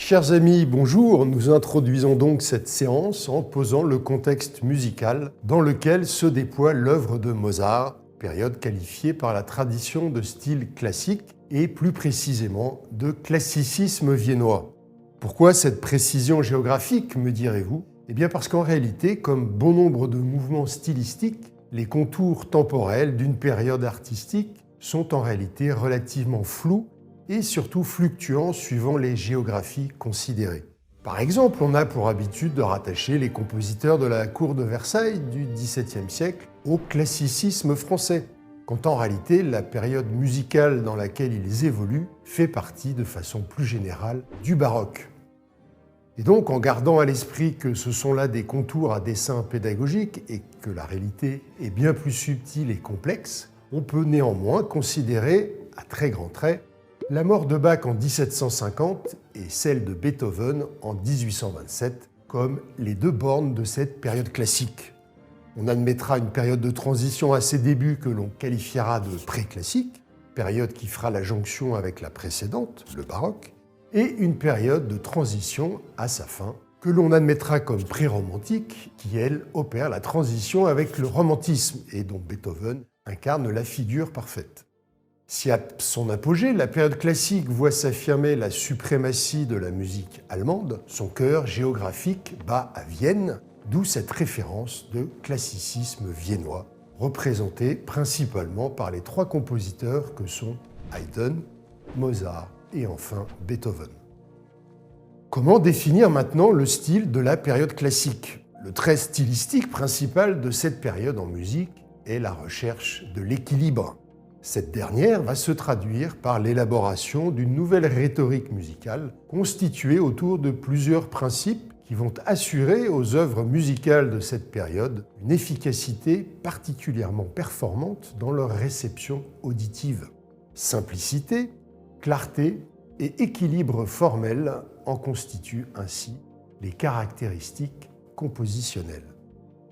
Chers amis, bonjour. Nous introduisons donc cette séance en posant le contexte musical dans lequel se déploie l'œuvre de Mozart, période qualifiée par la tradition de style classique et plus précisément de classicisme viennois. Pourquoi cette précision géographique, me direz-vous? Eh bien parce qu'en réalité, comme bon nombre de mouvements stylistiques, les contours temporels d'une période artistique sont en réalité relativement flous et surtout fluctuants suivant les géographies considérées. Par exemple, on a pour habitude de rattacher les compositeurs de la cour de Versailles du XVIIe siècle au classicisme français, quand en réalité la période musicale dans laquelle ils évoluent fait partie de façon plus générale du baroque. Et donc, en gardant à l'esprit que ce sont là des contours à dessein pédagogique et que la réalité est bien plus subtile et complexe, on peut néanmoins considérer, à très grands traits, la mort de Bach en 1750 et celle de Beethoven en 1827 comme les deux bornes de cette période classique. On admettra une période de transition à ses débuts que l'on qualifiera de pré-classique, période qui fera la jonction avec la précédente, le baroque, et une période de transition à sa fin, que l'on admettra comme pré-romantique, qui, elle, opère la transition avec le romantisme et dont Beethoven incarne la figure parfaite. Si à son apogée, la période classique voit s'affirmer la suprématie de la musique allemande, son cœur géographique bat à Vienne, d'où cette référence de classicisme viennois, représenté principalement par les trois compositeurs que sont Haydn, Mozart et enfin Beethoven. Comment définir maintenant le style de la période classique? Le trait stylistique principal de cette période en musique est la recherche de l'équilibre. Cette dernière va se traduire par l'élaboration d'une nouvelle rhétorique musicale constituée autour de plusieurs principes qui vont assurer aux œuvres musicales de cette période une efficacité particulièrement performante dans leur réception auditive. Simplicité, clarté et équilibre formel en constituent ainsi les caractéristiques compositionnelles.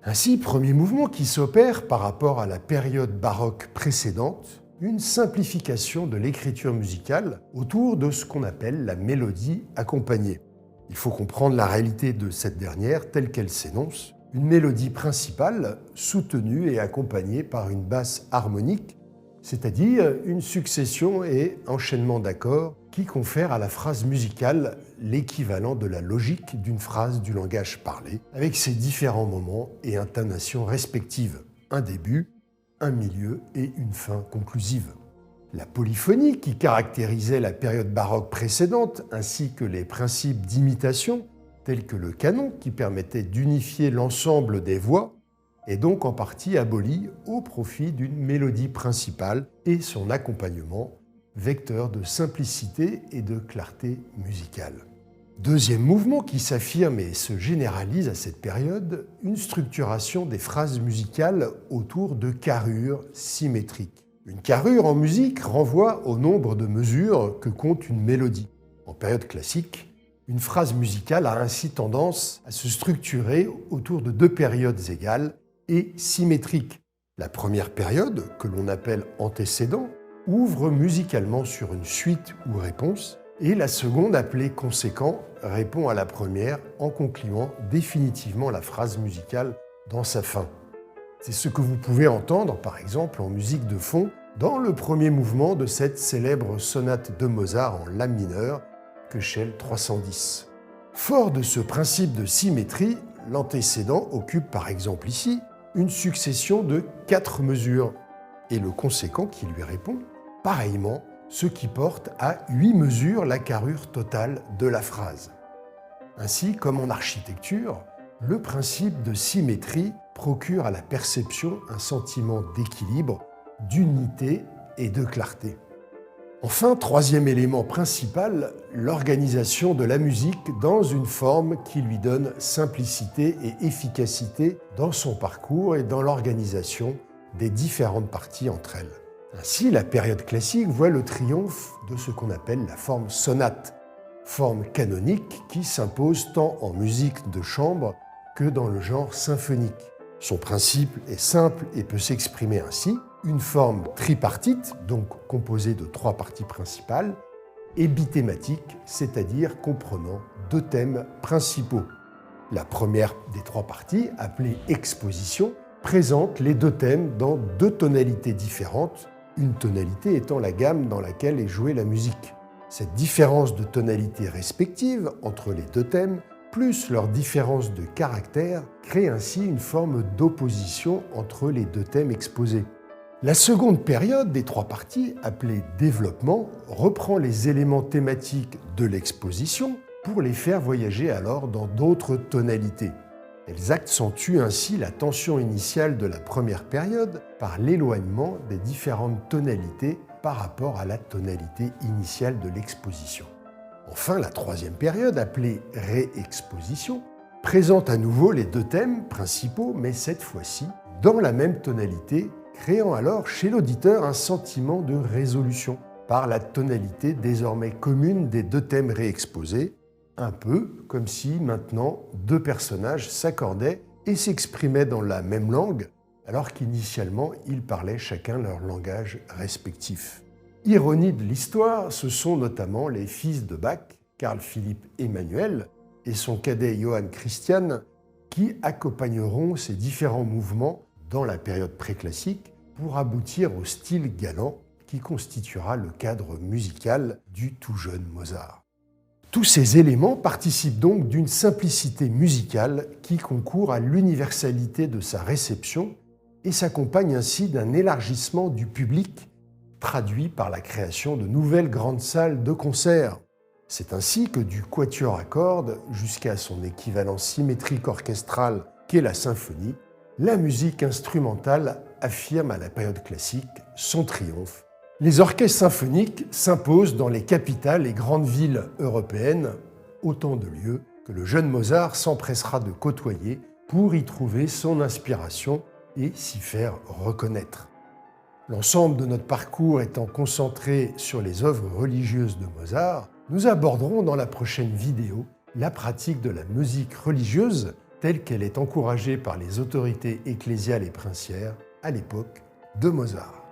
Ainsi, premier mouvement qui s'opère par rapport à la période baroque précédente, une simplification de l'écriture musicale autour de ce qu'on appelle la mélodie accompagnée. Il faut comprendre la réalité de cette dernière telle qu'elle s'énonce, une mélodie principale soutenue et accompagnée par une basse harmonique, c'est-à-dire une succession et enchaînement d'accords qui confèrent à la phrase musicale l'équivalent de la logique d'une phrase du langage parlé, avec ses différents moments et intonations respectives, un début, un milieu et une fin conclusive. La polyphonie qui caractérisait la période baroque précédente, ainsi que les principes d'imitation, tels que le canon qui permettait d'unifier l'ensemble des voix, est donc en partie abolie au profit d'une mélodie principale et son accompagnement, vecteur de simplicité et de clarté musicale. Deuxième mouvement qui s'affirme et se généralise à cette période, une structuration des phrases musicales autour de carrures symétriques. Une carrure en musique renvoie au nombre de mesures que compte une mélodie. En période classique, une phrase musicale a ainsi tendance à se structurer autour de deux périodes égales et symétriques. La première période, que l'on appelle antécédent, ouvre musicalement sur une suite ou réponse, et la seconde, appelée conséquent, répond à la première en concluant définitivement la phrase musicale dans sa fin. C'est ce que vous pouvez entendre, par exemple, en musique de fond, dans le premier mouvement de cette célèbre sonate de Mozart en la mineur, Köchel 310. Fort de ce principe de symétrie, l'antécédent occupe par exemple ici une succession de 4 mesures, et le conséquent qui lui répond, pareillement, ce qui porte à 8 mesures la carrure totale de la phrase. Ainsi, comme en architecture, le principe de symétrie procure à la perception un sentiment d'équilibre, d'unité et de clarté. Enfin, troisième élément principal, l'organisation de la musique dans une forme qui lui donne simplicité et efficacité dans son parcours et dans l'organisation des différentes parties entre elles. Ainsi, la période classique voit le triomphe de ce qu'on appelle la forme sonate, forme canonique qui s'impose tant en musique de chambre que dans le genre symphonique. Son principe est simple et peut s'exprimer ainsi. Une forme tripartite, donc composée de 3 parties principales, et bithématique, c'est-à-dire comprenant deux thèmes principaux. La première des trois parties, appelée exposition, présente les deux thèmes dans deux tonalités différentes, une tonalité étant la gamme dans laquelle est jouée la musique. Cette différence de tonalité respective entre les deux thèmes, plus leur différence de caractère, crée ainsi une forme d'opposition entre les deux thèmes exposés. La seconde période des trois parties, appelée développement, reprend les éléments thématiques de l'exposition pour les faire voyager alors dans d'autres tonalités. Elles accentuent ainsi la tension initiale de la première période par l'éloignement des différentes tonalités par rapport à la tonalité initiale de l'exposition. Enfin, la troisième période, appelée réexposition, présente à nouveau les deux thèmes principaux, mais cette fois-ci dans la même tonalité, créant alors chez l'auditeur un sentiment de résolution par la tonalité désormais commune des deux thèmes réexposés, un peu comme si maintenant deux personnages s'accordaient et s'exprimaient dans la même langue, alors qu'initialement ils parlaient chacun leur langage respectif. Ironie de l'histoire, ce sont notamment les fils de Bach, Carl Philipp Emanuel et son cadet Johann Christian, qui accompagneront ces différents mouvements dans la période préclassique pour aboutir au style galant qui constituera le cadre musical du tout jeune Mozart. Tous ces éléments participent donc d'une simplicité musicale qui concourt à l'universalité de sa réception et s'accompagne ainsi d'un élargissement du public traduit par la création de nouvelles grandes salles de concert. C'est ainsi que du quatuor à cordes jusqu'à son équivalent symétrique orchestral qu'est la symphonie, la musique instrumentale affirme à la période classique son triomphe. Les orchestres symphoniques s'imposent dans les capitales et grandes villes européennes, autant de lieux que le jeune Mozart s'empressera de côtoyer pour y trouver son inspiration et s'y faire reconnaître. L'ensemble de notre parcours étant concentré sur les œuvres religieuses de Mozart, nous aborderons dans la prochaine vidéo la pratique de la musique religieuse telle qu'elle est encouragée par les autorités ecclésiales et princières à l'époque de Mozart.